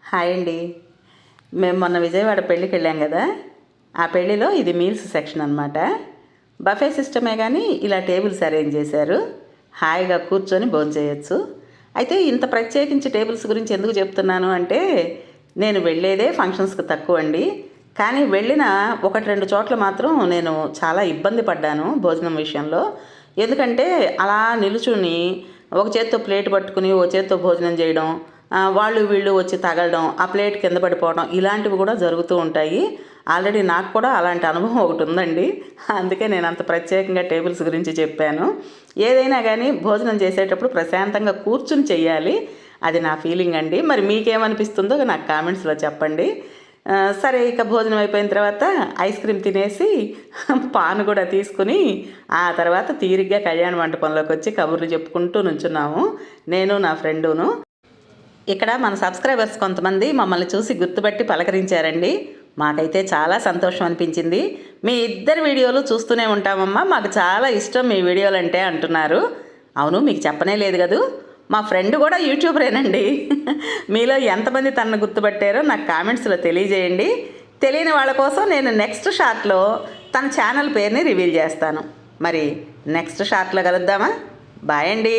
Hi అండి. మేము మొన్న విజయవాడ పెళ్ళికి వెళ్ళాం కదా. ఆ పెళ్ళిలో ఇది మీల్స్ సెక్షన్ అనమాట. బఫే సిస్టమే కానీ ఇలా టేబుల్స్ అరేంజ్ చేశారు. హాయిగా కూర్చొని భోంచేయచ్చు. అయితే ఇంత ప్రత్యేకించి టేబుల్స్ గురించి ఎందుకు చెప్తున్నాను అంటే, నేను వెళ్ళేదే ఫంక్షన్స్కి తక్కువ అండి. కానీ వెళ్ళిన ఒకటి రెండు చోట్ల మాత్రం నేను చాలా ఇబ్బంది పడ్డాను భోజనం విషయంలో. ఎందుకంటే అలా నిలుచుని ఒక చేత్తో ప్లేట్ పట్టుకుని ఒక చేత్తో భోజనం చేయడం, వాళ్ళు వీళ్ళు వచ్చి తగలడం, ఆ ప్లేట్ కింద పడిపోవడం, ఇలాంటివి కూడా జరుగుతూ ఉంటాయి. ఆల్రెడీ నాకు కూడా అలాంటి అనుభవం ఒకటి ఉందండి. అందుకే నేను అంత ప్రత్యేకంగా టేబుల్స్ గురించి చెప్పాను. ఏదైనా కానీ భోజనం చేసేటప్పుడు ప్రశాంతంగా కూర్చుని చెయ్యాలి. అది నా ఫీలింగ్ అండి. మరి మీకేమనిపిస్తుందో నాకు కామెంట్స్లో చెప్పండి. సరే, ఇక భోజనం అయిపోయిన తర్వాత ఐస్ క్రీమ్ తినేసి పాన్ కూడా తీసుకుని ఆ తర్వాత తీరిగ్గా కళ్యాణ మంటపంలోకి వచ్చి కబుర్లు చెప్పుకుంటూ నుంచున్నాము, నేను నా ఫ్రెండును. ఇక్కడ మన సబ్స్క్రైబర్స్ కొంతమంది మమ్మల్ని చూసి గుర్తుపట్టి పలకరించారండి. మాకైతే చాలా సంతోషం అనిపించింది. మీ ఇద్దరు వీడియోలు చూస్తూనే ఉంటామమ్మా, మాకు చాలా ఇష్టం మీ వీడియోలు అంటే అంటున్నారు. అవును, మీకు చెప్పనే లేదు కదూ, మా ఫ్రెండ్ కూడా యూట్యూబరేనండి. మీలో ఎంతమంది తనను గుర్తుపట్టారో నాకు కామెంట్స్లో తెలియజేయండి. తెలియని వాళ్ళ కోసం నేను నెక్స్ట్ షార్ట్లో తన ఛానల్ పేరుని రివీల్ చేస్తాను. మరి నెక్స్ట్ షార్ట్లో కలుద్దామా? బాయ్ అండి.